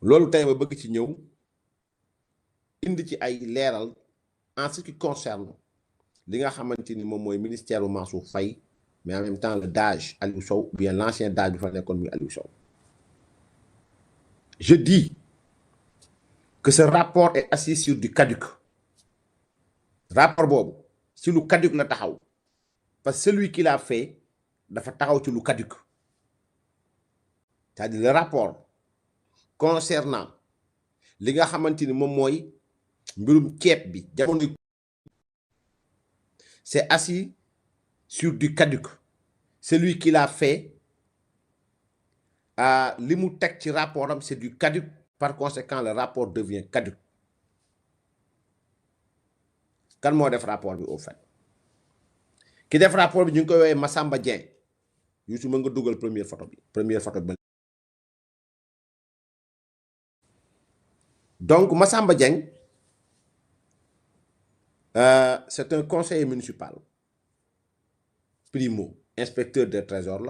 loolu tey ma bëgg ci ñëw indi ci ay leeral en ce qui concerne li nga xamante ni moom mooy ministère u Mansour Faye mais en même temps le DAGE Aliou Sow ou bien l'ancien DAGE bi fa nekkoon muy Aliou Sow. Je dis que ce rapport est assis sur du caduc. Rapport boobu si lu caduc la taxaw parce que celui qui l'a fait dafa taxaw ci lu caduc. C'est-à-dire le rapport concernant li nga xamante ni moom mooy mbirum ceeb bi jamono c'est assis sur du caduc. Celui qui l'a fait li mu teg ci rapport am c'est du caduc. Par conséquent le rapport devient caduc. Kan moo def rapport bi au fait ki def rapport bi ñu ngi koy woowee Massamba Dieng Youssou mën nga dugal première photo bi donc Massamba Dieng c'est un conseiller municipal primo inspecteur du trésor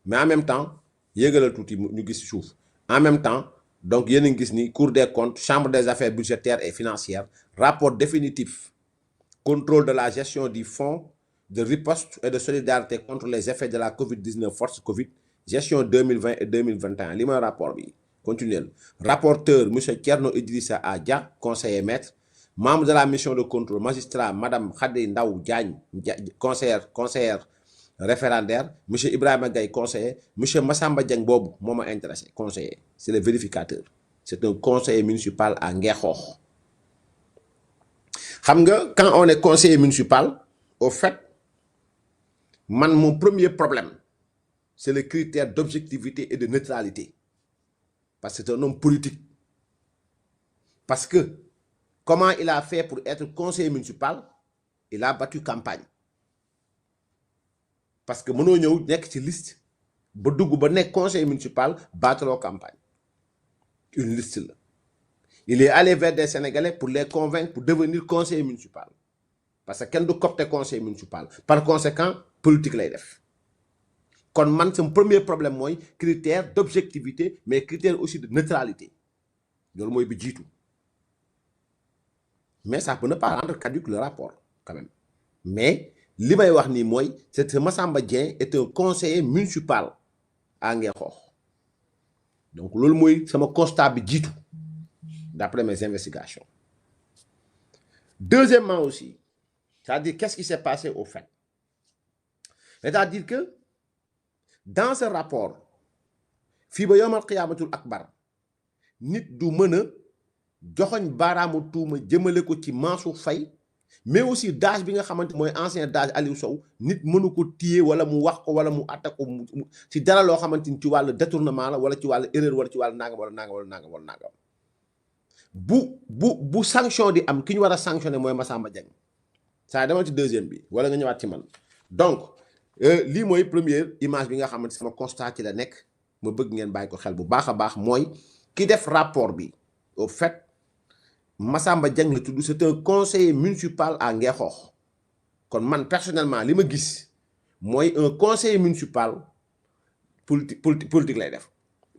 mais en même temps yéegalal tuuti ñu gis suuf en même temps donc yéen a ngi gis ni Cour des comptes chambre des affaires budgétaires et financières rapport définitif contrôle de la gestion du fonds de riposte et de solidarité contre les effets de la Covid-19 force Covid gestion 2020 et 2021 li mooy rapport bi continuel rapporteur monsieur Thierno Idrissa Dia conseiller maître membre de la mission de contrôle magistrat madame Khady Ndaw Diagne conseillère référendaire monsieur Ibrahima Gaye conseiller monsieur Massamba Dieng boobu moo ma intéressé conseiller c'est le vérificateur c'est un conseiller municipal à Ngexoox xam nga quand on est conseiller municipal au fait man mon premier problème c'est le critère d'objectivité et de neutralité parce que c'est un homme politique parce que comment il a fait pour être conseiller municipal il a battu campagne parce que mënoo ñëw nekk ci liste ba dugg ba nekk conseiller municipal battaloo campagne une liste là il est allé vers des Sénégalais pour les convaincre pour devenir conseiller municipal parce que kenn du copte conseiller municipal par conséquent politique lay def kon man sama premier problème mooy critère d'objectivité mais critère aussi de neutralité loolu mooy bi jiitu mais ça peut ne pas rendre caduc le rapport quand même mais li may wax nii mooy c'est Massamba Dieng est un conseiller municipal à Ngexoox donc loolu mooy sama constat bi jiitu d'après mes investigations. Deuxièmement aussi, c'est-à-dire qu'est-ce qui s'est passé au fait? C'est-à-dire que dans ce rapport fii ba yawmal qiyaamatul akbar nit du mën a joxoñ baaraamu tuuma jëmale ko ci Mansour Faye mais aussi DAGE bi nga xamante mooy ancien DAGE Aliou Sow nit mënu ko téye wala mu wax ko wala mu attaque ko ci dara loo xamante ni ci wàllu détournement la wala ci wàllu erreur wala ci wàllu nangam wala nangam wala nangam wala nangam bu sanction di am ki ñu war a sanctionné mooy Massamba Dieng saa dama ci deuxième bi wala nga ñëwaat ci man donc lii mooy première image bi nga xamante sama constat ci la nekk ma bëgg ngeen bàyyi ko xel bu baax a baax mooy ki def rapport bi au fait Massamba Dieng la tudd c'est un conseiller municipal à Ngexoox kon man personnellement li ma gis mooy un conseiller municipal politique lay def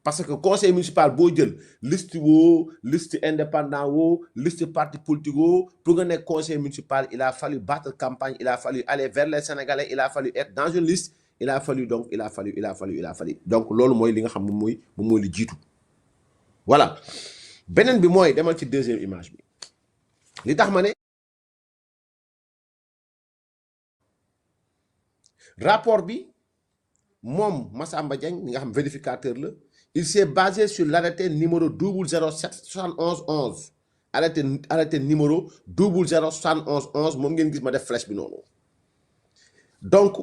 parce que conseil municipal boo jël liste woo liste indépendant woo liste parti politique woo pour nga nekk conseil municipal il a fallu battre campagne il a fallu aller vers les Sénégalais il a fallu être dans une liste il a fallu donc donc loolu mooy li nga xam moom mooy li jiitu voilà beneen bi mooy demal ci deuxième image bi li tax ma ne rapport bi moom Massamba Dieng li nga xam vérificateur la il s'est basé sur l'arrêté numéro 007 71 11 arrêté numéro 00 71 11 moom ngeen gis ma def flèche bi noonu donc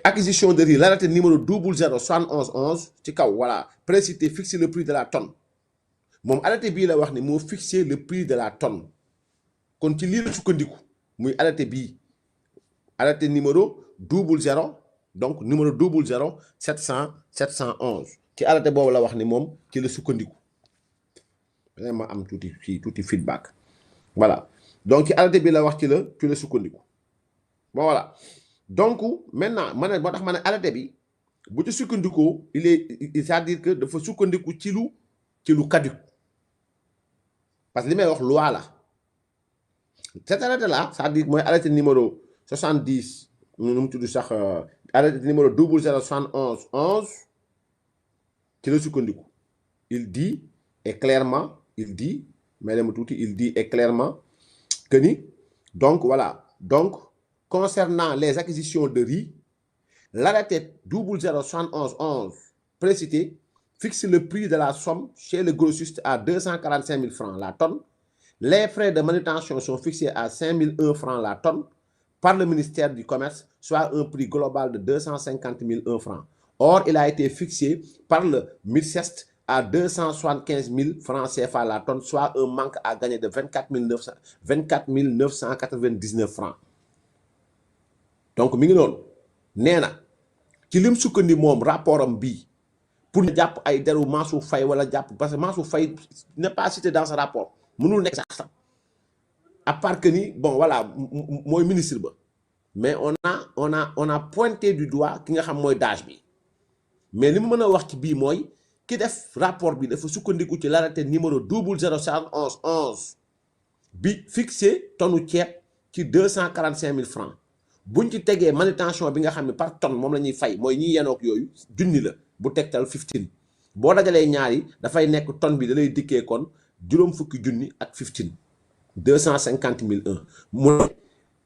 acquisition de riz l'arrêté numéro 00 71 11 ci kaw voilà précité fixer le prix de la tonne moom arrêté bii la wax ni moo fixé le prix de la tonne kon ci lii la sukkandiku muy arrêté bii arrêté numéro 00 donc numéro 00 711 ci arrêté boobu la wax ni moom ci la sukkandiku vraiment am tuuti feedback voilà donc ci arrêté bi la wax ci la sukkandiku bon voilà donc maintenant moo tax ma ne arrêté bi bu ci sukkandikoo c'est-à-dire que dafa sukkandiku ci lu caduc parce que li may wax loi la cet arrêté là c'est-à-dire mooy arrêté numéro 70 nu mu tudd sax arrêté numéro 007111 ci la sukkandiku il dit et clairement il dit et clairement que ni donc voilà donc concernant les acquisitions de riz, l'arrêté 007111 précité fixe le prix de la somme chez le grossiste à 245 000 francs la tonne. Les frais de manutention sont fixés à 5 001 francs la tonne par le ministère du Commerce, soit un prix global de 250 001 francs. Or, il a été fixé par le MIRCEST à 275 000 francs CFA la tonne, soit un manque à gagner de 24 999 francs. Donc mi ngi noonu nee na ci lim sukkandi moom rapport am bii pour ñu jàpp ay deru Mansour Faye wala jàpp parce que Mansour Faye n'est pas cité dans ce rapport mënul nekk sax à part que ni bon voilà mooy ministre ba mais on a pointé du doigt ki nga xam mooy DAGE bi mais li mu mën a wax ci bii mooy ki def rapport bi dafa sukkandiku ci l'arrêté numéro 007111 bi fixé tonne ceeb ci 245 000 francs buñ ci tegee manutention bi nga xam ne par tonne moom la ñuy fay mooy ñi yenook yooyu junni la bu tegtal 15 boo dajalee ñaar yi dafay nekk tonne bi da lay dikkee kon juróom fukki junni ak 15 250 001 mooy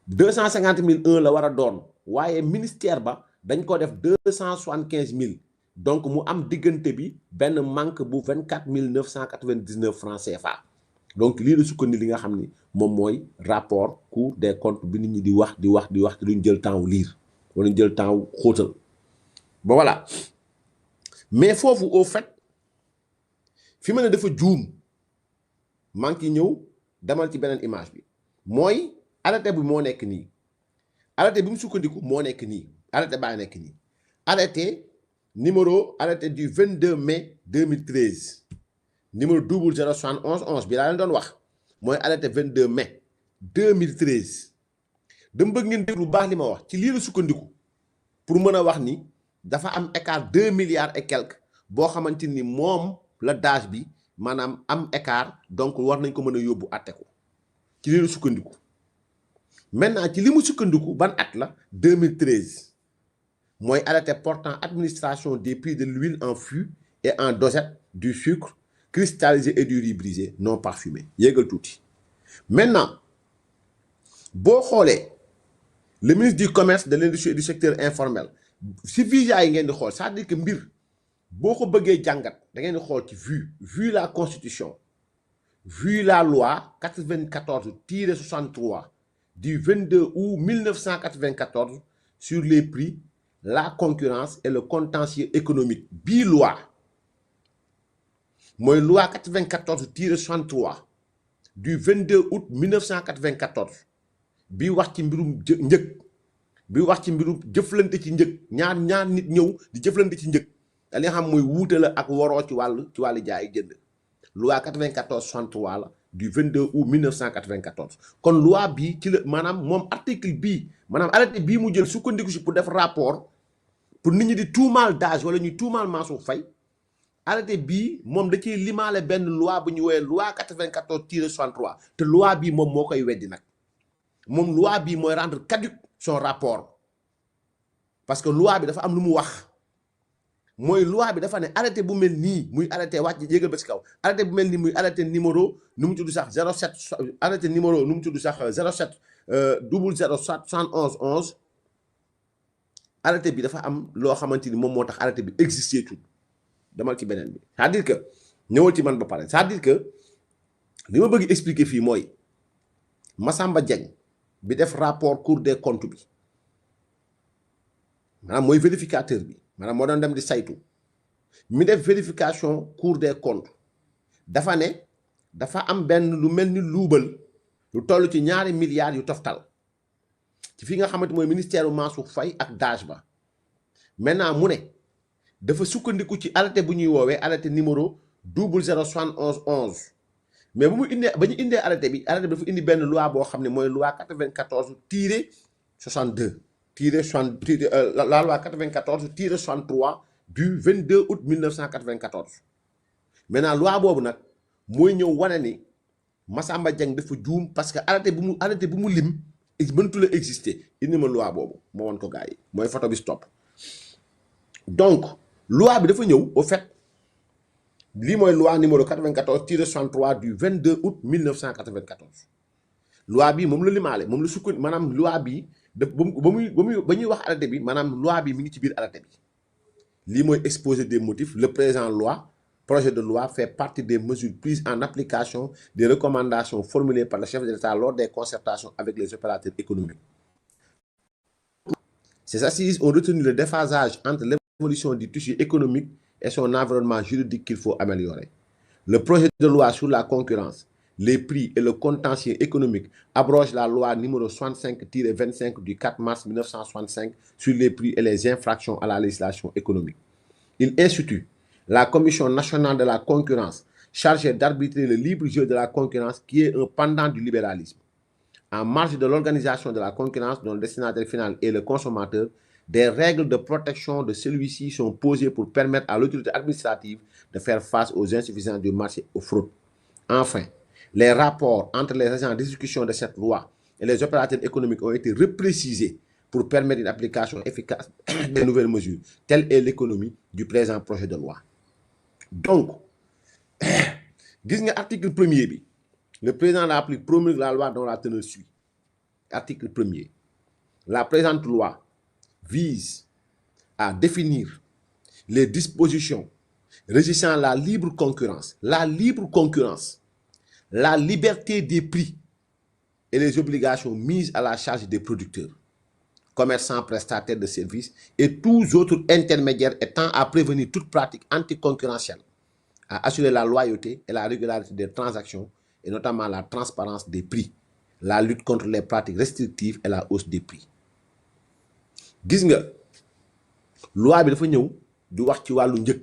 250 001 la war a doon waaye ministère ba dañ ko def 275 000 donc mu am diggante bi benn manque bu 24 999 francs CFA donc lii la sukkandi li nga xam ni moom mooy rapport Cour des comptes bi nit ñi di wax te duñ jël temps wu lire wala ñu jël temps wu xóotal bon voilà mais foofu au fait fi ma ne dafa juum maa ngi ciy ñëw demal ci beneen image bi mooy arrêté bi moo nekk nii arrêté bi mu sukkandiku moo nekk nii arrêté baa nekk nii arrêté du 22 mai 2013 numéro 007111 bi laa leen doon wax mooy arrêté 22 mai 2013 dama bëgg ngeen déglu bu baax li ma wax ci lii la sukkandiku pour mën a wax ni dafa am écart 2 milliards et quelques boo xamante ni moom la DAGE bi maanaam am écart donc war nañ ko mën a yóbbu àtte ko ci lii la sukkandiku maintenant ci li mu sukkandiku ban at la 2013 mooy arrêté portant administration des prix de l'huile en fût et en dosette du sucre cristallisé et du riz brisé non parfumé yéegal tuuti maintenant boo xoolee le ministre du commerce de l'industrie et du secteur informel si visa yi ngeen di xool c'est-à-dire que mbir boo ko bëggee jàngat da ngeen di xool ci vu la constitution vu la loi 94-63 du 22 août 1994 sur les prix la concurrence et le contentieux économique bii loi mooy loi 94-63 du 22 août 1994 bi wax ci mbirum njëg bi wax ci mbirum jëflante ci njëg ñaar nit ñëw di jëflante ci njëg da li nga xam mooy wuute la ak waroo ci wàllu jaay jënd loi 94-63 la du 22 août 1994 kon loi bii ci la maanaam moom article bii maanaam arrêté bii mu jël sukkandiku si pour def rapport pour nit ñi di tuumaal DAGE wala ñuy tuumaal Mansour Faye arrêté bii moom da ciy limaale benn loi bu ñu woowee loi 94-63 te loi bii moom moo koy weddi nag moom loi bii mooy rendre caduc son rapport parce que loi bi dafa am lu mu wax mooy loi bi dafa ne arrêté bu mel nii muy arrêté wàcc yéegal ba si kaw arrêté bu mel nii muy arrêté numéro nu mu tudd sax 07 arrêté numéro nu mu tudd sax 07 007111 arrêté bi dafa am loo xamante ni moom moo tax arrêté bi existé tout demal ci beneen bi c'est-à-dire que ñëwal ci man ba pare c'est-à-dire que li ma bëgg expliquer fii mooy Massamba Diagne bi def rapport Cour des comptes bi maanaam mooy vérificateur bi maanaam moo doon dem di saytu mi def vérification Cour des comptes dafa ne dafa am benn lu mel ni luubal lu toll ci 2 milliards yu toftal ci fi nga xamante mooy ministère Mansour Faye ak DAGE ba maintenant mu ne dafa sukkandiku ci arrêté bu ñuy woowee arrêté numéro 007111 mais ba ñu indee arrêté bi dafa indi benn loi boo xam ne mooy loi 94-62 la loi 94-63 du 22 août 1994 maintenant loi boobu nag mooy ñëw wane ni Massamba Dieng dafa juum parce que arrêté bu mu lim mënatu la exister indi ma loi boobu moo woon ko gars yi mooy photo bi stop donc loi bi dafa ñëw au fait lii mooy loi numéro 94-63 du 22 août 1994 loi bi moom la limaale moom la sukkandiku maanaam loi bi ba ñuy wax arrêté bi maanaam loi bi mi ngi ci biir arrêté bi lii mooy exposé des motifs le présent projet de loi fait partie des mesures prises en application des recommandations formulées par le chef de l'État lors des concertations avec les opérateurs économiques. Ces assises ont retenu le déphasage entre l'évolution du tissu économique et son environnement juridique qu'il faut améliorer. Le projet de loi sur la concurrence, les prix et le contentieux économique abroge la loi numéro 65-25 du 4 mars 1965 sur les prix et les infractions à la législation économique. Il institue la Commission nationale de la concurrence, chargée d'arbitrer le libre jeu de la concurrence qui est un pendant du libéralisme. En marge de l'organisation de la concurrence dont le destinataire final est le consommateur, des règles de protection de celui-ci sont posées pour permettre à l'autorité administrative de faire face aux insuffisances du marché aux fraudes. Enfin, les rapports entre les agents d'exécution de cette loi et les opérateurs économiques ont été reprécisés pour permettre une application efficace des nouvelles mesures. Telle est l'économie du présent projet de loi. Donc, gis nga article 1er bi le président de la République promulgue la loi dont la teneur suit. Article 1er. La présente loi vise à définir les dispositions régissant la libre concurrence, la liberté des prix et les obligations mises à la charge des producteurs, commerçants, prestataires de services et tous autres intermédiaires étant à prévenir toute pratique anticoncurrentielle, à assurer la loyauté et la régularité des transactions et notamment la transparence des prix, la lutte contre les pratiques restrictives et la hausse des prix. Gis nga loi bi dafa ñëw di wax ci wàllu njëg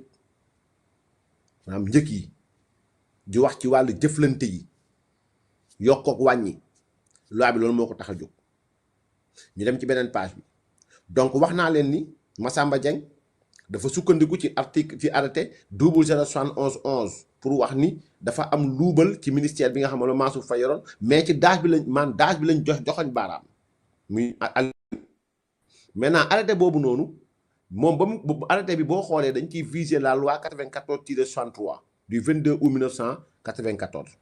maanaam njëg yi di wax ci wàllu jëflante yi yokk ak wàññi loi bi loolu moo ko tax a jóg ñu dem ci beneen page bi donc wax naa leen ni Massamba Dieng dafa sukkandiku ci article ci arrêté 007111 pour wax ni dafa am luubal ci ministère bi nga xam ne Mansour Faye yoroon mais ci daaj bi lañ joxoñ baaraam muy maintenant arrêté boobu noonu moom ba mu arrêté bi boo xoolee dañ ciy viser la loi 94-63 du 22 août 1994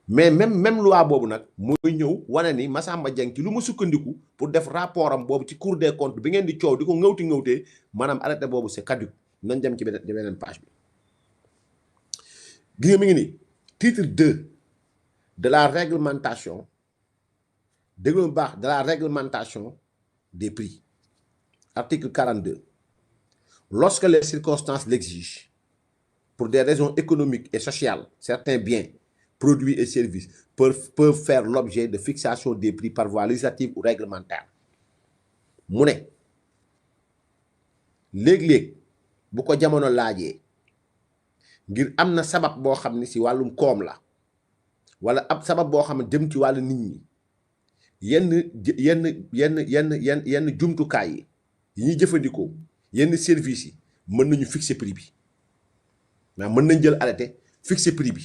mais même loi boobu nag mooy ñëw wane ni Massamba Dieng ci lu ma sukkandiku pour def rapport am boobu ci Cour des comptes bi ngeen di coow di ko ngawtee maanaam arrêté boobu c'est caduc nañ dem ci beneen page bi gis nga mi ngi ni titre 2 de la réglementation déglu baax de la réglementation des prix article 42 lorsque les circonstances l'exigent pour des raisons économiques et sociales certains biens produits et services peuvent faire l'objet de fixation des prix par voie législative ou réglementaire mu ne léeg-léeg bu ko jamono laajee ngir am na sabab boo xam ne si wàllum koom la wala ab sabab boo xam ne jëm ci wàllu nit ñi yenn jumtukaay yi ñuy jëfandikoo yenn services yi mën nañu fixer prix bi maanaam mën nañ jël arrêté fixer prix bi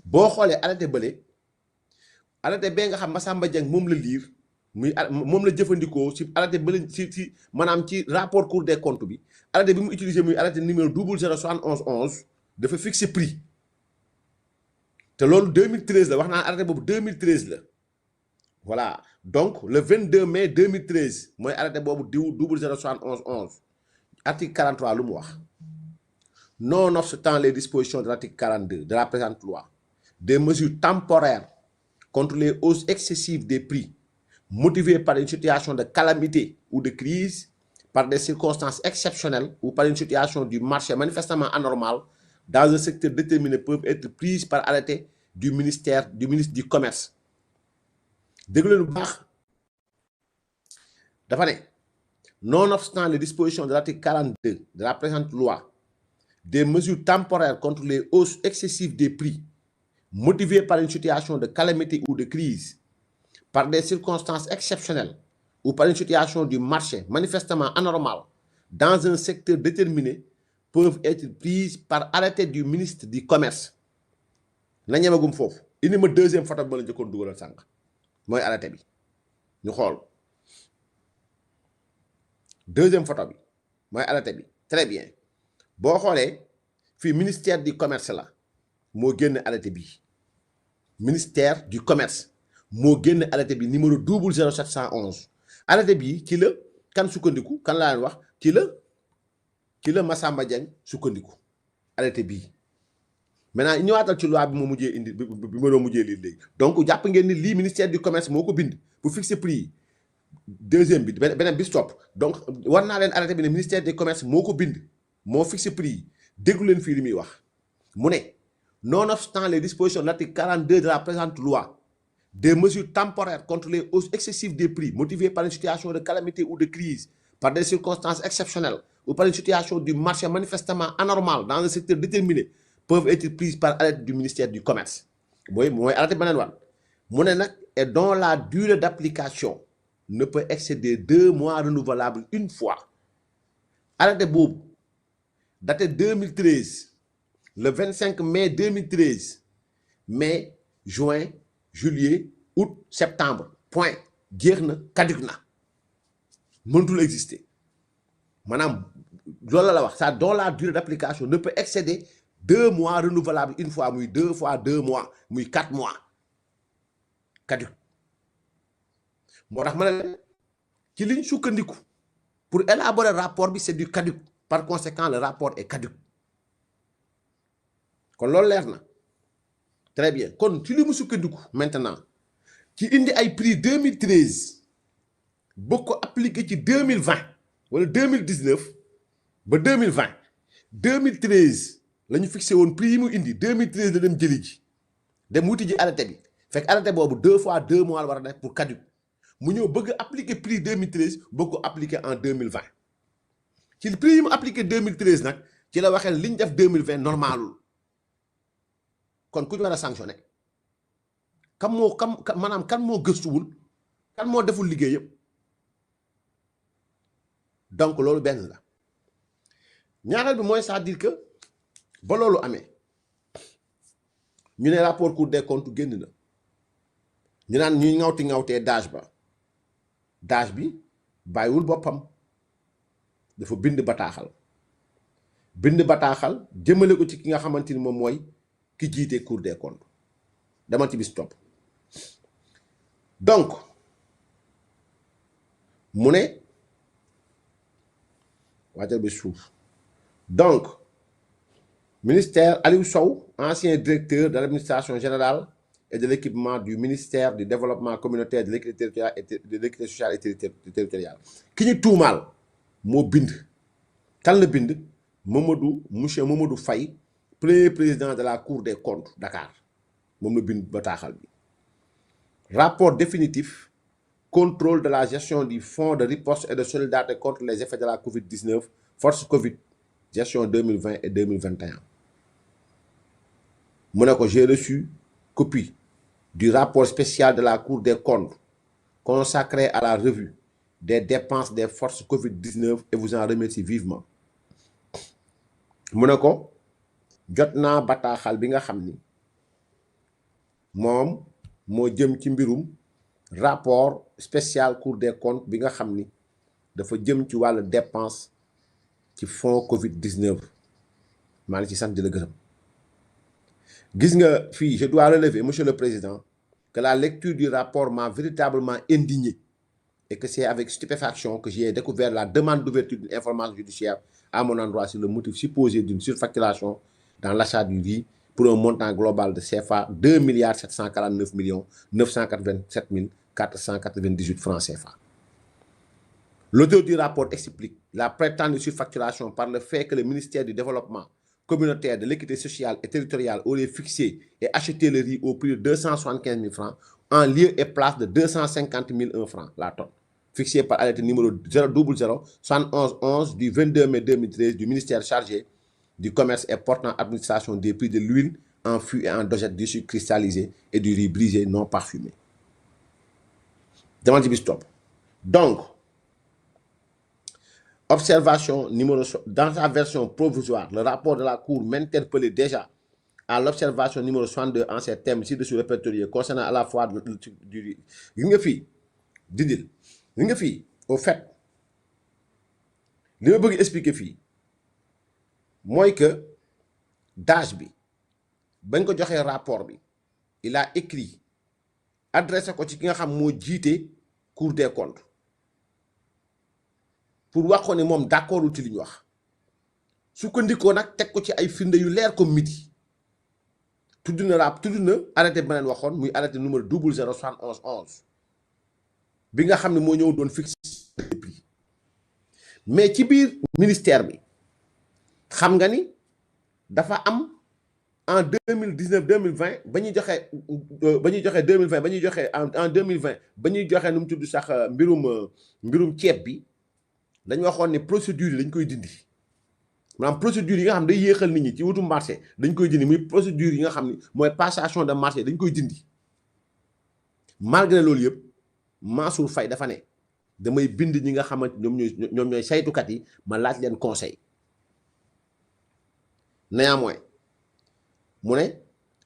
boo xoolee arrêté bële arrêté bee nga xam Massamba Dieng moom la liir moom la jëfandikoo si arrêté bële si maanaam ci rapport Cour des comptes bi arrêté bi mu utilisé muy arrêté numéro 007111 dafa fixer prix te loolu 2013 la wax naa arrêté boobu 2013 la voilà donc le 22 mai 2013 mooy arrêté boobu diw 007111 article 43 lu mu wax nonobstant les dispositions de l'article 42 de la présente loi des mesures temporaires contre les hausses excessives des prix motivées par une situation de calamité ou de crise, par des circonstances exceptionnelles ou par une situation du marché manifestement anormale dans un secteur déterminé peuvent être prises par arrêté du ministre du Commerce. Déglu lu baax dafa ne nonobstant les dispositions de l'article 42 de la présente loi des mesures temporaires contre les hausses excessives des prix motivées par une situation de calamité ou de crise, par des circonstances exceptionnelles ou par une situation du marché manifestement anormale dans un secteur déterminé peuvent être prises par arrêté du ministre du Commerce. na ñemagum foofu indi ma deuxième photo bi ma la njëkkoon dugalal sànq mooy arrêté bi ñu xool deuxième photo bi mooy arrêté bi très bien boo xoolee fii ministère du commerce la moo génn arrêté bi ministère du commerce moo génn arrêté bi numéro 00711 arrêté bi ci la kan sukkandiku kan laa leen wax ci la Massamba Diagne sukkandiku arrêté bii maintenant ñëwaatal ci loi bi ma mujjee indi bi ma doon mujjee lii léegi donc jàpp ngeen ni lii ministère du commerce moo ko bind pour fixer prix yi deuxième bi beneen bi stop donc war naa leen arrêté bi ne ministère du commerce moo ko bind moo fixer prix yi déglu leen fii li muy wax mu ne nonobstant les dispositions de l'article 42 de la présente loi des mesures temporaires contre les hausses excessives des prix motivées par une situation de calamité ou de crise par des circonstances exceptionnelles ou par une situation du marché manifestement anormale dans un secteur déterminé peuvent être prises par arrêté du ministère du commerce mooy arrêté beneen wan mu ne nag et dont la durée d'application ne peut excéder 2 mois renouvelables une fois arrêté boobu daté 2013 le 25 mai 2013 mai juin juillet août septembre point jeex na caduc na mënatul exister maanaam loolu la wax ça dont la durée d'application ne peut excéder 2 mois renouvelables une fois muy 2 fois 2 mois muy 4 mois caduc moo tax ma ne ci liñ sukkandiku pour élaborer rapport bi c'est du caduc par conséquent le rapport est caduc kon loolu leer na très bien kon ci li mu sukkandiku maintenant ci indi ay prix 2013 bëgg ko appliquer ci 2020 wala 2019 ba 2020 2013 la ñu fixé woon prix yi mu indi 2013 la dem jëli ji dem wuti ji arrêté bi fekk arrêté boobu 2 fois 2 mois la war a def pour caduc mu ñëw bëgg appliquer prix 2013 bëgg ko appliquer en 2020 ci prix yi mu appliquer 2013 nag ci la waxee li ñu def 2020 normalul kon ku ñu war a sanctionné maanaam kan moo gëstuwul kan moo deful liggéey yëpp donc loolu benn la ñaareel bi mooy c'est-à-dire que ba loolu amee ñu ne rapport Cour des comptes génn na ñu naan ñuy ŋawtee DAGE bi bàyyiwul boppam dafa bind bataaxal jëmale ko ci ki nga xamante ni moom mooy ki jiite Cour des comptes dama ci bis topp donc mu ne wàccal bi suuf donc ministère Aliou Sow ancien directeur de l'administration générale et de l'équipement du ministère du développement communautaire de l'équité sociale et territoriale ki ñu tuumaal moo bind kan la bind monsieur Mamadou Faye premier président de la Cour des comptes Dakar moom la bind bataaxal bi rapport définitif contrôle de la gestion du fonds de riposte et de solidarité contre les effets de la Covid-19 force Covid gestion 2020 et 2021 mu ne ko j'ai reçu copie du rapport spécial de la Cour des comptes consacré à la revue des dépenses des forces Covid-19 et vous en remercie vivement mu ne ko jot naa bataaxal bi nga xam ni moom moo jëm ci mbirum rapport spécial Cour des comptes bi nga xam ni dafa jëm ci wàllu dépense ci fonds Covid-19 maa ngi ci sant di la gërëm gis nga fii je dois relever monsieur le président que la lecture du rapport m'a véritablement indigné et que c'est avec stupéfaction que j'ai découvert la demande d'ouverture d'une information judiciaire à mon endroit sur le motif supposé d'une surfacturation dans l'achat du riz pour un montant global de CFA 2 749 987 498 francs CFA. L'auteur du rapport explique la prétendue surfacturation par le fait que le ministère du Développement communautaire de l'équité sociale et territoriale aurait fixé et acheté le riz au prix de 275 000 francs en lieu et place de 250 001 francs la tonne, fixé par arrêté numéro 000-7111 du 22 mai 2013 du ministère chargé du commerce et portant administration des prix de l'huile en fût et en dojette du sucre cristallisé et du riz brisé non parfumé. Demande bi stop Donc, observation numéro... Dans sa version provisoire, le rapport de la Cour m'interpellait déjà à l'observation numéro 62 en ces thèmes ci-dessus répertoriés concernant à la fois du... Didil, au fait, li ma bëgg expliquer fii mooy que DAGE bi bañ ko joxee rapport bi il a écrit adressé ko ci ki nga xam moo jiite Cour des comptes pour wax ko ne moom d'accordul ci li ñu wax sukkandikoo nag teg ko ci ay firnde yu leer comme midi tudd na arrêté beneen waxoon muy arrêté numéro 007111 bi nga xam ne moo ñëw doon fixé prix mais ci biir ministère bi xam nga ni dafa am en 2019 2020 ba ñuy joxe 2020 ba ñuy joxe en 2020 ba ñuy joxe nu mu tudd sax mbirum ceeb bi dañ waxoon ne procédure yi dañ koy dindi maanaam procédure yi nga xam day yéexal nit ñi ci wutum marché dañ koy dindi muy procédure yi nga xam ni mooy passation de marché dañ koy dindi malgré loolu yëpp Mansour Faye dafa ne damay bind ñi nga xamante ñoom ñooy saytukat yi ma laaj leen conseil néanmoins mu ne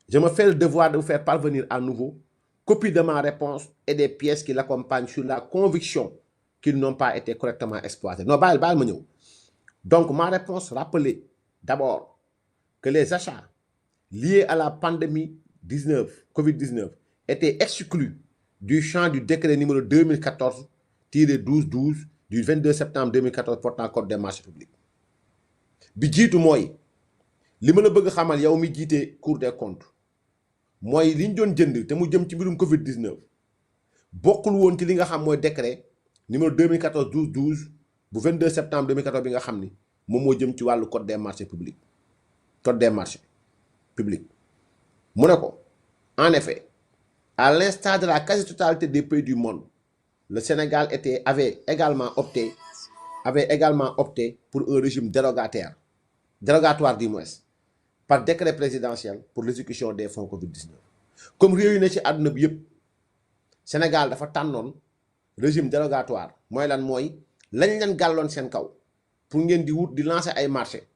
je me fais le devoir de vous faire parvenir à nouveau copie de ma réponse et des pièces qui l'accompagnent sur la conviction qu'ils n'ont pas été correctement exploités. Non, bàyyil ma ñëw. Donc ma réponse rappelait d'abord que les achats liés à la pandémie Covid-19 étaient exclus du champ du décret numéro 2014-1212 du 22 septembre 2014 portant code des marchés publics. Bi jiitu mooy li ma la bëgg xamal yow mi jiite Cour des comptes mooy li ñu doon jënd te mu jëm ci mbirum Covid-19 bokkul woon ci li nga xam mooy décret numéro 2014-1212 bu 22 septembre 2014 bi nga xam ni moom moo jëm ci wàllu code des marchés publics code des marchés publics mu ne ko en effet à l'instar de la quasi-totalité des pays du monde le Sénégal avait également opté pour un régime dérogatoire du moins par décret présidentiel pour l'exécution des fonds Covid-19 comme réew yi ne ci àdduna bi yëpp Sénégal dafa tànnoon régime dérogatoire mooy lan mooy lañ leen gàlloon seen kaw pour ngeen di wut di lancer ay marché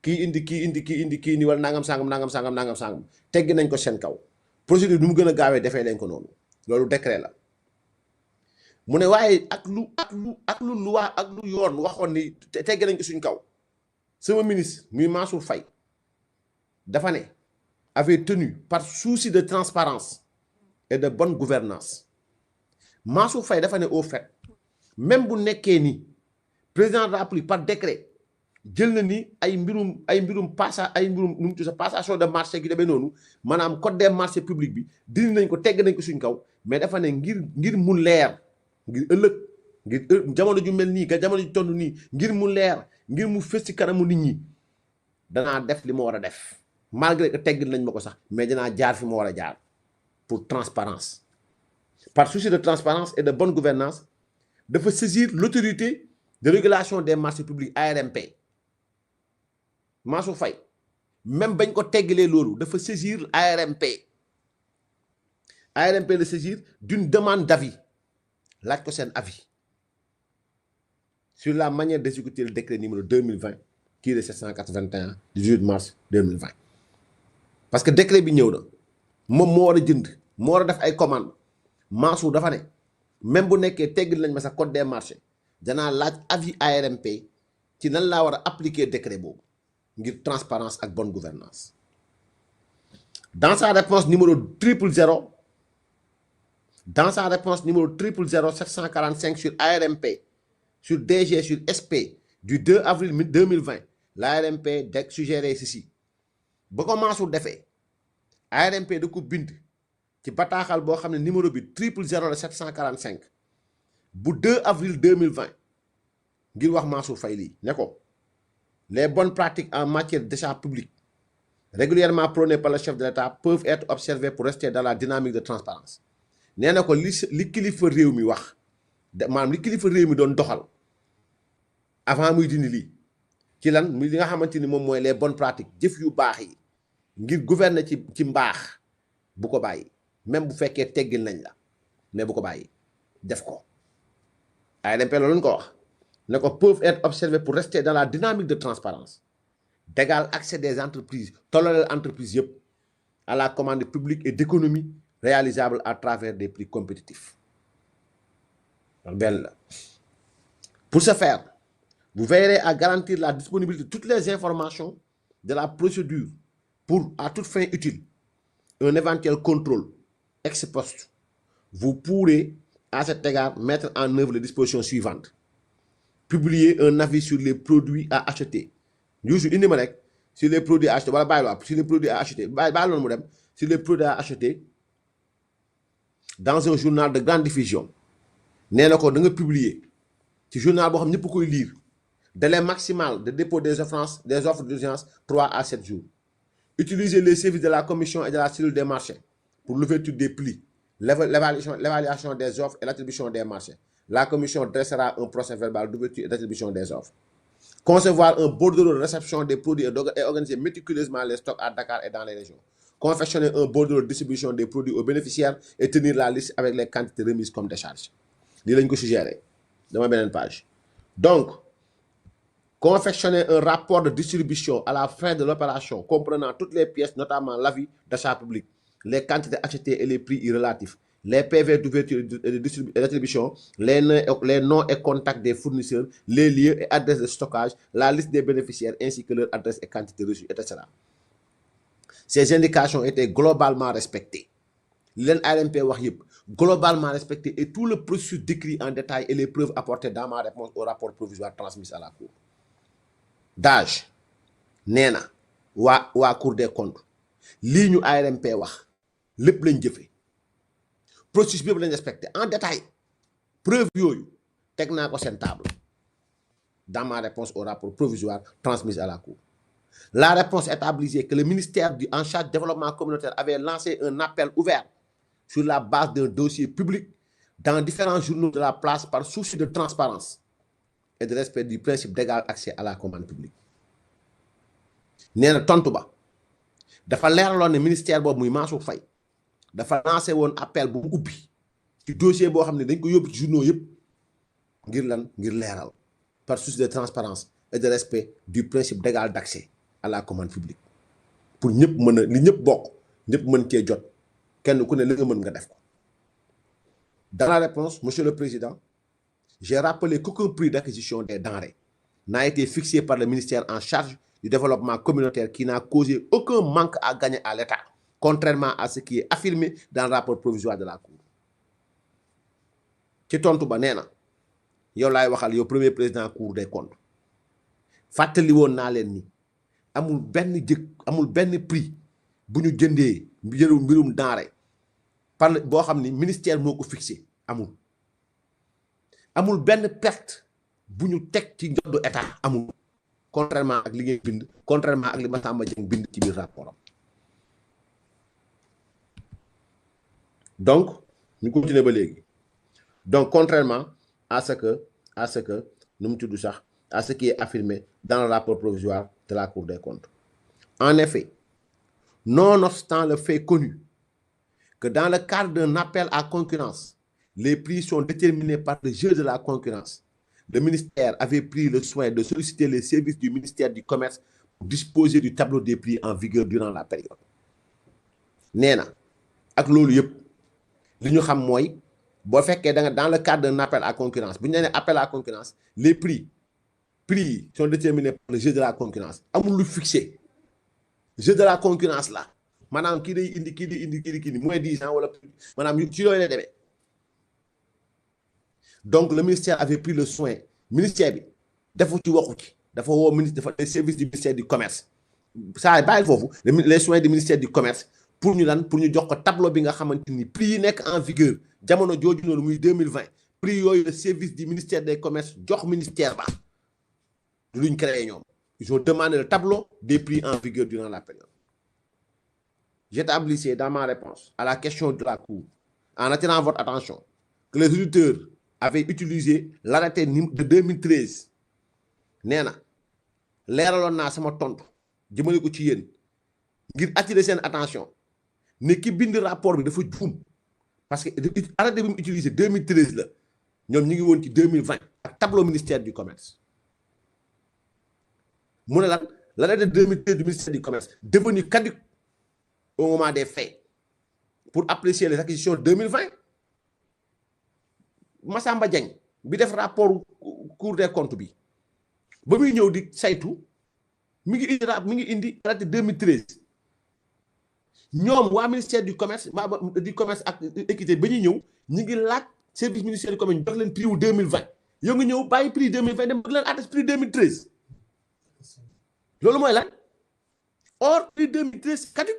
kii indi wala nangam sangam teggi nañ ko seen kaw procédure du mu gën a gaawee defee leen ko noonu loolu décret la mu ne waaye ak lu loi ak lu yoon waxoon ni teggi nañ ko suñ kaw sama ministre muy Mansour Faye dafa ne avait tenu par souci de transparence et de bonne gouvernance Mansour Faye dafa ne au fait même bu nekkee ni président de la République par décret jël na ni ay mbirum nu mu tudd passation de marché gi demee noonu maanaam code des marchés publics bi dindi nañ ko tegg nañ ko suñ kaw mais dafa ne ngir mu leer ngir ëllëg ngir jamono ju mel nii nga jamono ju toll nii ngir mu leer ngir mu fës ci kanamu nit ñi danaa def li ma war a def malgré que teggil nañ ma ko sax mais dinaa jaar fi ma war a jaar pour transparence par souci de transparence et de bonne gouvernance dafa saisir l'autorité de régulation des marchés publics ARMP Mansour Faye même bañ ko teggilee loolu dafa saisir ARMP le saisir d'une demande d'avis laaj ko seen avis sur la manière d'exécuter le décret numéro 2020-781 du 18 mars 2020 parce que décret bi ñëw na moom moo war a jënd moo war a def ay commande Mansour dafa ne même bu nekkee teggil nañ ma sa code des marchés danaa laaj avis ARMP ci nan laa war a appliquer décret boobu ngir transparence ak bonne gouvernance dans sa réponse numéro 000 745 sur ARMP sur DG sur SP du 2 avril 2020 l'ARMP suggéré ceci ba ko Mansour defee ARMP da ko bind ci bataaxal boo xam ne numéro bi 000 745 bu 2 avril 2020 ngir wax Mansour Faye lii ne ko les bonnes pratiques en matière d'achat public régulièrement prônées par le chef de l'État peuvent être observées pour rester dans la dynamique de transparence nee na ko li kilifa réew mi wax maanaam li kilifa réew mi doon doxal avant muy dindi lii ci lan muy li nga xamante ni moom mooy les bonnes pratiques jëf yu baax yi ngir gouverner ci mbaax bu ko bàyyi même bu fekkee teggil nañ la mais bu ko bàyyi def ko ARMP loolu ko wax ne ko peuvent être observés pour rester dans la dynamique de transparence d'égal accès des entreprises toléré entreprises yëpp à la commande publique et d'économie réalisable à travers des prix compétitifs. Donc, pour ce faire, vous veillerez à garantir la disponibilité de toutes les informations de la procédure pour, à toute fin utile, un éventuel contrôle ex post. Vous pourrez, à cet égard, mettre en œuvre les dispositions suivantes. Publier un avis sur les produits à acheter. Sur les produits à acheter, voilà, sur les produits à acheter, sur les produits à acheter dans un journal de grande diffusion. Nous avons publié ce journal, vous pouvez lire. Délai maximal de dépôt des offres d'urgence 3 à 7 jours. Utilisez les services de la commission et de la cellule des marchés pour l'ouverture des plis, l'évaluation des offres et l'attribution des marchés. La commission dressera un procès verbal d'ouverture et d'attribution des offres. Concevoir un bordereau de réception des produits et organiser méticuleusement les stocks à Dakar et dans les régions. Confectionner un bordereau de distribution des produits aux bénéficiaires et tenir la liste avec les quantités remises comme décharge. C'est ce que je suggère dans ma page. Donc, confectionner un rapport de distribution à la fin de l'opération comprenant toutes les pièces, notamment l'avis d'achat public, les quantités achetées et les prix relatifs, les PV d'ouverture et de distribution, les noms et contacts des fournisseurs, les lieux et adresses de stockage, la liste des bénéficiaires ainsi que leur adresse et quantité reçue, etc. Ces indications étaient globalement respectées. L'ARMP globalement respecté et tout le processus décrit en détail et les preuves apportées dans ma réponse au rapport provisoire transmis à la Cour. Dage, Nena, wa Cour des comptes, ligne ARMP wax, lepp lañ jëfé. Processus bi lañ respecté en détail. Preuve yoyu tek na ko sen table. Dans ma réponse au rapport provisoire transmis à la Cour. La réponse établissait que le ministère en charge du développement communautaire avait lancé un appel ouvert sur la base d'un dossier public dans différents journaux de la place par souci de transparence et de respect du principe d'égal accès à la commande publique. Néna tontu ba dafa léralon né ministère bobu muy Mansour Faye dafa lancé un appel bu ubbi ci dossier bo xamné dañ ko yobbu ci journaux yépp ngir léral par souci de transparence et de respect du principe d'égal accès à la commande publique pour ñëpp mëna li ñëpp bok ñëpp mën ci jot kenn ku ne li nga mën nga def ko. Dans la réponse, Monsieur le Président, j'ai rappelé qu'aucun prix d'acquisition des denrées n'a été fixé par le ministère en charge du développement communautaire qui n'a causé aucun manque à gagner à l'État, contrairement à ce qui est affirmé dans le rapport provisoire de la Cour. ci tontu ba néna yow lay waxal yow premier président Cour des comptes fatali won na len ni amul benn prix buñu jëndé mbirum denrée par bo xamni ministère moko fixé amul benn perte buñu tek ci njoddu état amul contrairement ak li ngeen bind contrairement ak li Massamba Dieng bind ci biir rapport. Donc ñu continuer ba légui. Donc contrairement à ce que nous tuddu sax à ce qui est affirmé dans le rapport provisoire de la Cour des comptes. En effet, nonobstant le fait connu que dans le cadre d'un appel à concurrence, les prix sont déterminés par le jeu de la concurrence, le ministère avait pris le soin de solliciter les services du ministère du Commerce pour disposer du tableau des prix en vigueur durant la période. Néna, ak lolu yépp li ñu xam moy bo féké dans le cadre d'un appel à concurrence, bu ñu né appel à concurrence, les prix sont déterminés par le jeu de la concurrence. Amul lu fixé. Jeu de la concurrence là. Manam ki day indi moins 10 ans wala manam ci loy lay démé. Donc le ministère avait pris le soin ministère bi defu ci waxu ci dafa wo ministre dafa les services du ministère du commerce ça bayil fofu les soins du ministère du commerce pour ñu jox ko tableau bi nga xamanteni prix yi nek en vigueur jamono joju nonu muy 2020 prix yoyu le service du ministère des commerces jox ministère ba luñ créé ñom ils ont demandé le tableau des prix en vigueur durant la période. J'établissais dans ma réponse à la question de la Cour en attirant votre attention que les auditeurs avaient utilisé l'arrêté de 2013 néna léralon na sama tontu jëmele ko ci yeen ngir attirer sen attention ne ki bind rapport bi dafa djoum parce que arrêté bi mu utilisé 2013 la ñoom ñu ngi woon ci 2020 ak tableau ministère du commerce mu ne lan l'arrêté de 2013 du ministère du commerce devenu caduc au moment des faits pour apprécier les acquisitions 2020 Massamba Dieng bi def rapport Cour des comptes bi ba muy ñëw di saytu mi ngi indi arrêté 2013 ñoom waa ministère du commerce ak équité ba ñuy ñëw ñu ngi laaj service ministère du commerce jox leen prix wu 2020 yow nga ñëw bàyyi prix 2020 dem bëgg leen arrêté prix 2013 loolu mooy lan or prix 2013 caduc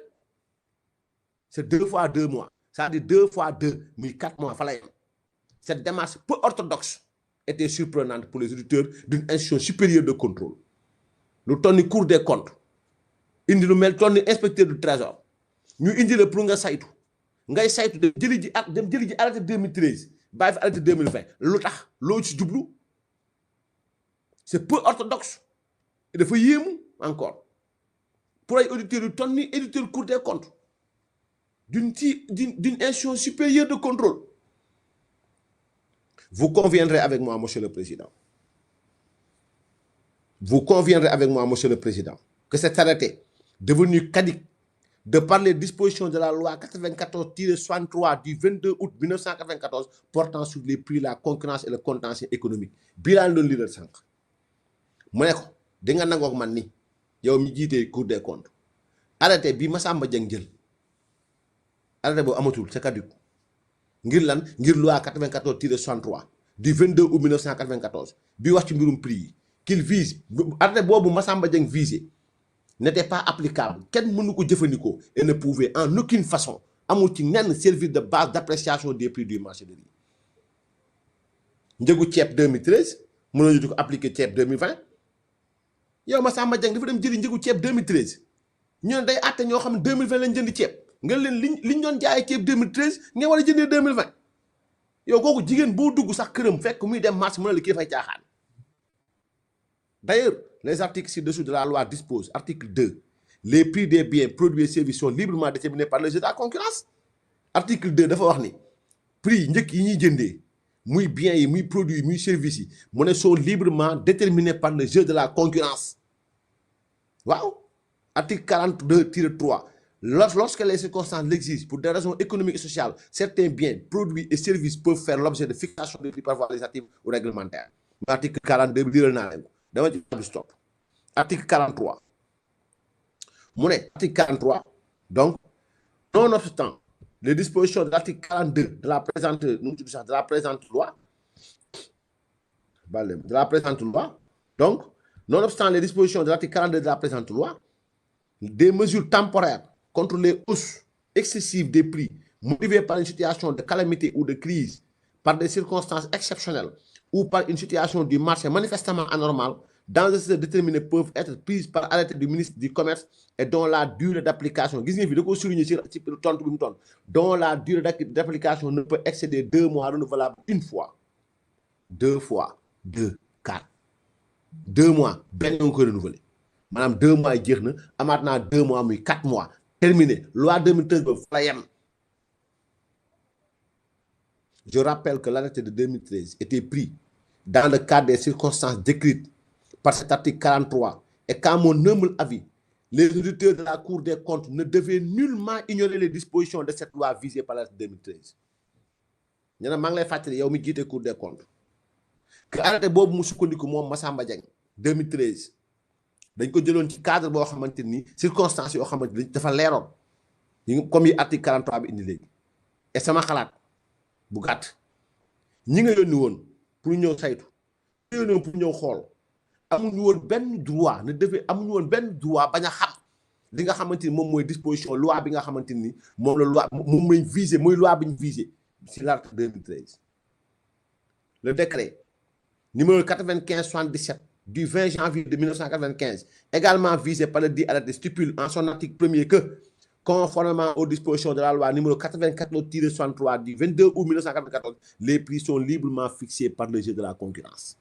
c'est 2 fois 2 mois c'est-à-dire 2 fois 2 muy 4 mois fa la yem. Cette démarche peu orthodoxe était surprenante pour les auditeurs d'une institution supérieure de contrôle. Nous tourne Cour des comptes, indi lu mel tourne inspecteur du trésor. Ñu indi le pour nga saytu. Ngay saytu dem jëli ji arrêté 2013, bàyyi fi arrêté 2020. Lu tax loo ci jublu c'est peu orthodoxe. Et dafa yéemu encore. Pour ay auditeurs yu tourne ni auditeur Cour des comptes d'une institution supérieure de contrôle. Vous conviendrez avec moi, Monsieur le Président. Vous conviendrez avec moi, Monsieur le Président, que cet arrêté, devenu caduc, de par les dispositions de la loi 94-63 du 22 août 1994 portant sur les prix, la concurrence et le contentieux économique. Bilan de l'île de Sank. Je dis, di nga nangook man ni yow mi jiite Cour des comptes arrêté bi Massamba Dieng jël arrêté boobu amatul c'est caduc. Ngir lan ngir loi 94-63 du 22 août 1994 bi wax ci mbirum prix yi qu'il vise arrêté boobu Massamba Dieng visé n'était pas applicable kenn mënu ko jëfandikoo et ne pouvait en aucune façon amul ci nenn servir de base d'appréciation des prix du marché de riz njëgu ceeb 2013 mënoo ñu ko appliquer ceeb 2020 yow Massamba Dieng dafa dem jëli njëgu ceeb 2013 ñu ne day àtte ñoo xam ne 2020 lañ jënd ceeb nga leen liñ doon jaayee ceeb 2013 nga war a jëndee 2020 yow kooku jigéen boo dugg sax këram fekk muy dem marché mu ne la kii dafay caaxaan. D'ailleurs, les articles ci-dessous de la loi disposent, article 2, les prix des biens, produits et services sont librement déterminés par le jeu de la concurrence. Article 2 dafa wax ni prix njëkk yi ñuy jëndee muy biens yi muy produits yi muy services yi mu ne sont librement déterminés par le jeu de la concurrence. Waaw article 42-3 lorsque les circonstances l'exigent pour des raisons économiques et sociales, certains biens, produits et services peuvent faire l'objet de fixation de prix par voie législative ou réglementaire. Article 42 bi diral naa leen ko dama ci stop. Article 43 mu ne article 43 donc nonobstant les dispositions de l'article 42 de la présente loi donc nonobstant les dispositions de l'article 42 de la présente loi, des mesures temporaires contre les hausses excessives des prix motivées par une situation de calamité ou de crise, par des circonstances exceptionnelles ou par une situation du marché manifestement anormale, dans un secteur déterminé peuvent être prises par arrêté du ministre du Commerce et dont la durée d'application, dont la durée d'application ne peut excéder 2 mois renouvelables une fois. 2 fois 2, 4. 2 mois, ben on peut renouveler. Madame 2 mois jeex na amaat naa 2 mois muy 4 mois terminé loi 2013 ba fa la yem. Je rappelle que l'arrêté de 2013 était pris dans le cadre des circonstances décrites par cet article 43 et qu'à mon humble avis, les auditeurs de la Cour des comptes ne devaient nullement ignorer les dispositions de cette loi visée par l'arrêté 2013. ñu ne maa ngi lay fàttali yow mi jiite Cour des comptes que arrêté boobu mu sukkandiku moom Massamba Dieng 2013 dañ ko jëloon ci cadre boo xamante ni circonstances yoo xamante ni dafa leeroon comme yi article 43 bi indi léegi et sama xalaat bu gàtt ñi nga yónni woon pour ñëw saytu ñi nga yónni woon pour ñëw xool amuñu woon benn droit amuñu woon benn droit bañ a xam li nga xamante ni moom mooy disposition loi bi nga xamante ni moom la loi moom lañ visé mooy loi bi ñu visé ci l'article 2013. Le décret numéro 95-77 du 20 janvier de 1995, également visé par le dit arrêté, stipule en son article 1er que, conformément aux dispositions de la loi numéro 94-63 du 22 août 1994, les prix sont librement fixés par le jeu de la concurrence.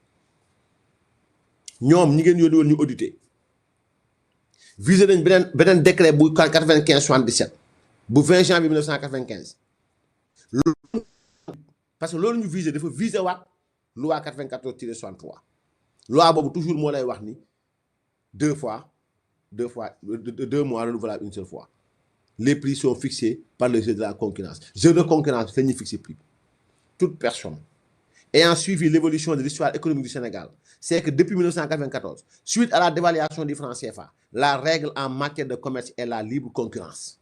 ñoom ñi ngeen yónni woon ñu audité visé nañ beneen décret bu 95-77 bu 20 janvier 1995 parce que loolu ñu visé dafa visé waat loi 94-63 loi boobu toujours moo lay wax ni 2 mois renouvelable une seule fois les prix sont fixés par le jeu de la concurrence jeu de concurrence c'est ñuy fixer prix toute personne ayant suivi l'évolution de l'histoire économique du Sénégal c'est que depuis 1994 suite à la dévaluation du franc CFA la règle en matière de commerce est la libre concurrence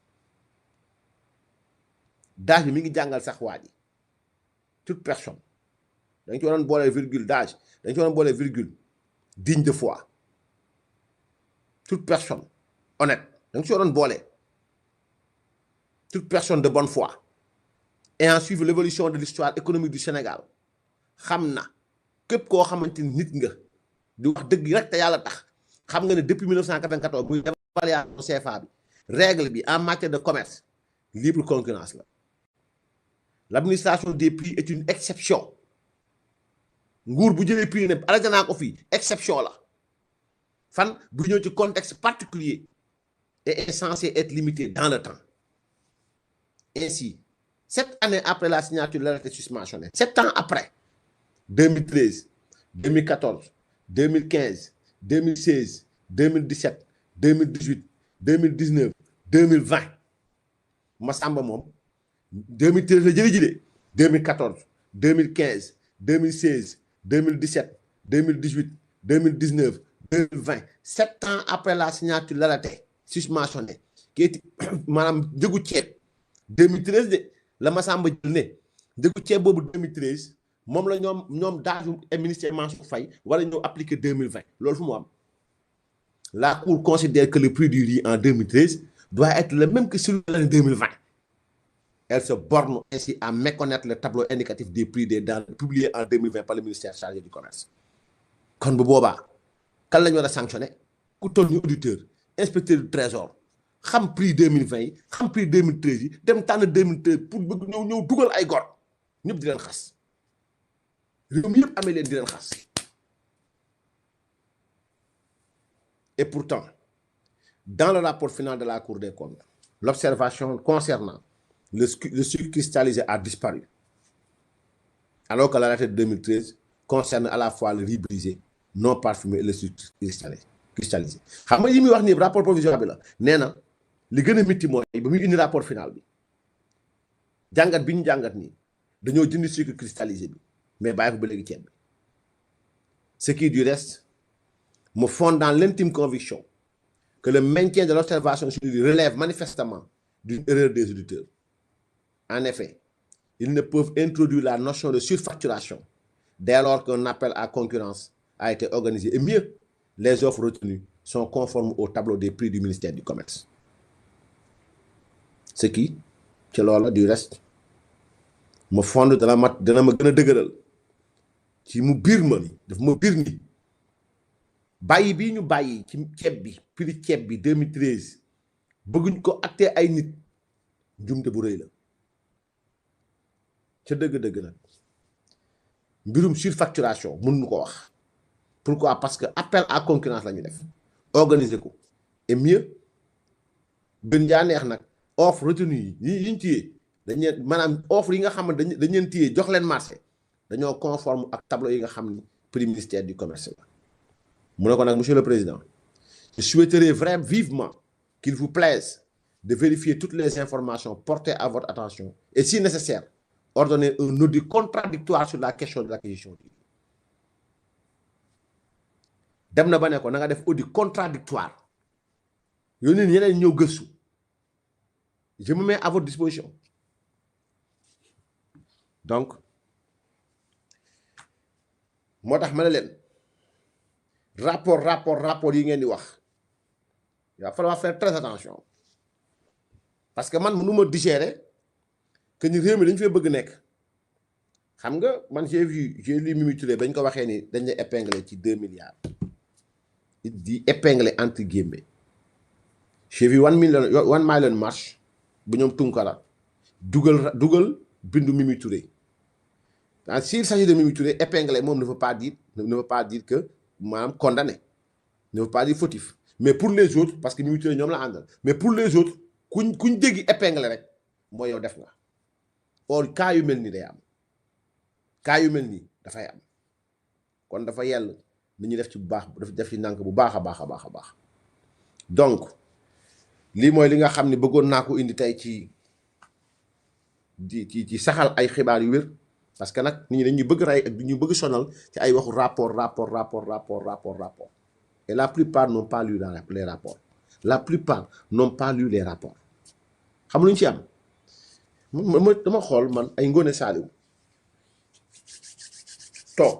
d'âge bi mi ngi jàngal sax waa ji toute personne dañ ci waroon boole virgule d'âge dañ ci waroon boole virgule digne de foi toute personne honnête dañ ci waroon boole toute personne de bonne foi ayant suivi l'évolution de l'histoire économique du Sénégal xam na képp koo xamante ni nit nga di wax dëgg rek te yàlla tax xam nga ne depuis 1994 muy dévaluation CFA bi règle bi en matière de commerce libre concurrence la l'administration des prix est une exception nguur bu jëlee prix ne arrêté naa ko fii exception la fan bu ñëw ci contexte particulier et est censé être limité dans le temps ainsi 7 années après la signature de l'arrêté susmentionné 7 ans après 2013 2014 2015 2016 2017 2018 2019 2020 Massamba moom 2013 la jëli ji de 2014 2015 2016 2017 2018 2019 2020 7 ans après la signature de l'arrêté susmentionné qui est maanaam njëgu ceeb 2013 de la Massamba jël ne njëgu ceeb boobu 2013 moom la ñoom daaju ministère Mansour Faye wala ñoo appliqué 2020 loolu fu mu am la Cour considère que le prix du riz en 2013 doit être le même que celui de l'année 2020. Elle se borne ainsi à méconnaître le tableau indicatif des prix des denrées publié en 2020 par le ministère chargé du commerce. kon bu boobaa kan la ñu war a sanctionné ku toll ñu auditeur inspecteur du trésor xam prix 2020 yi xam prix 2013 yi dem tànn 2013 pour bëgg ñëw dugal ay gor ñëpp di leen xas réew mi yëpp amee leen di leen xas. Et pourtant, dans le rapport final de la Cour des comptes, l'observation concernant le sucre cristallisé a disparu. Alors que l'arrêté de 2013 concerne à la fois le riz brisé, non parfumé et le sucre cristallisé. Xam nga yi muy wax nii rapport provisoire bi la nee na li gën a métti mooy ba muy indi rapport final bi jàngat bi ñu jàngat nii dañoo jënd sucre cristallisé bi mais bàyyi ko ba léegi ceeb bi ce qui du reste me fonde dans l'intime conviction que le maintien de l'observation sur lui relève manifestement d'une erreur des auditeurs. En effet, ils ne peuvent introduire la notion de surfacturation dès lors qu'un appel à concurrence a été organisé. Et mieux, les offres retenues sont conformes au tableau des prix du ministère du Commerce. Ce qui, ci loolu du reste, me fonde dana ma gën a dëgëral ci mu biir ma ni daf ma biir ni bàyyi bii ñu bàyyi ci ceeb bi prix ceeb bi 2013 bëgguñ ko acté ay nit njumte bu rëy la ca dëgg-dëgg nag mbirum surfacturation mën nu ko wax pourquoi parce que appel à concurrence la ñu def organiser ko et mieux gën jaa neex nag offre retenue yi ñu téye dañ leen maanaam offre yi nga xam ne dañ leen téye jox leen marché dañoo conforme ak tableau yi nga xam ni prix ministère du commerce la mu ne ko nag monsieur le président je souhaiterais vraiment vivement qu'il vous plaise de vérifier toutes les informations portées à votre attention et si nécessaire ordonner un audit contradictoire sur la question de l'acquisition dem na ba ne ko na nga def audit contradictoire yónnee ñeneen ñëw gëstu je me mets à votre disposition donc moo tax ma ne leen rapport yi ngeen di wax il va falloir faire très attention parce que man mënu ma digérer que ni réew mi dañu fee bëgg nekk xam nga man j'ai lu Mimi Touré bañ ko waxee ni dañ lay épingler ci 2 milliards di épingler entre guillemets j'ai vu 1 million marche bu ñoom Tunkara dugal bindu Mimi Touré s'il s'agit de Mimi Touré épingler moom ne veut pas dire que maanaam condamné ne veut pas dire fautif mais pour les autres parce que Mimi Touré ñoom la àndal mais pour les autres kuñ dégg épinglé rek mooy yow def nga or cas yu mel nii day am cas yu mel nii dafay am kon dafa yell nit ñi def ci bu baax def ci nànk bu baax a baax a baax a baax donc lii mooy li nga xam ne bëggoon naa ko indi tey ci ci saxal ay xibaar yu wér parce que nag nit ñi dañuy bëgg rey ak ñu bëgg sonal ci ay waxu rapport et la plupart n'ont pas lu les rapports la plupart n'ont pas lu les rapports xam lu ñu ci am dama xool man ay Ngoné Saliou toog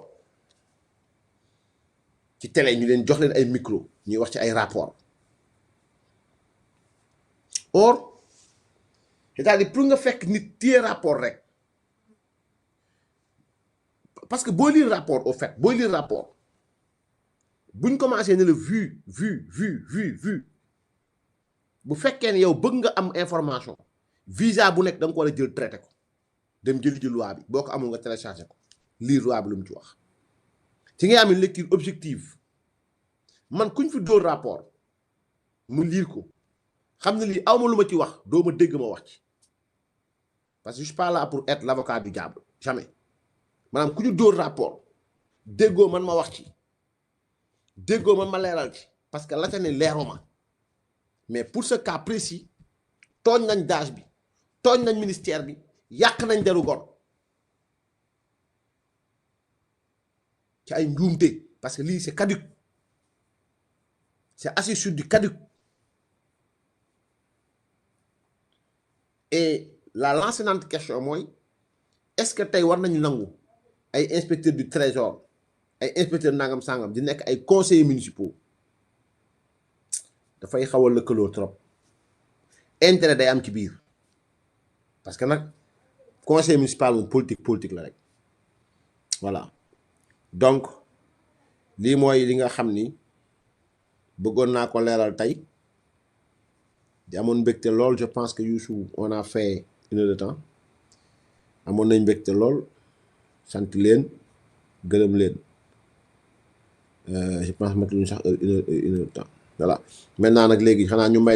ci télé ñu leen jox leen ay micro ñuy wax ci ay rapport or c'est-à-dire pour nga fekk nit téye rapport rek parce que boo lire rapport au fait booy lire rapport buñ commencé ne la vu bu fekkee ne yow bëgg nga am information visa bu nekk da nga ko war a jël traité ko dem jëli ci loi bi boo ko amul nga téléchargé ko lire loi bi lu mu ci wax ci ngay am une lecture objective man kuñ fi dóor rapport mu lire ko xam ne lii awma lu ma ci wax doo ma dégg ma wax ci parce que je suis pas là pour être l'avocat du diable jamais maanaam ku ñu dóor rapport déggoo man ma wax ci déggoo man ma leeral ci parce que la ca ne leeruma mais pour ce cas précis tooñ nañ daaj bi tooñ nañ ministère bi yàq nañ deru gor ci ay njuumte parce que lii c'est caduc c'est assis sur du caduc et la lancinante question mooy est-ce que tey war nañu nangu ay inspecteurs du trésor ay inspecteurs nangam sangam di nekk ay conseillers municipaux dafay xaw a lëkkaloo trop intérêt day am ci biir parce que nag conseil municipal moom politique la rek voilà donc lii mooy li nga xam ni bëggoon naa ko leeral tey di amoon mbégte lool je pense que Youssou on a fait 1 heure de temps amoon nañ mbégte lool sant leen gërëm leen je pense matuñu sax 1 heure de temps voilà maintenant nag léegi xanaa ñu may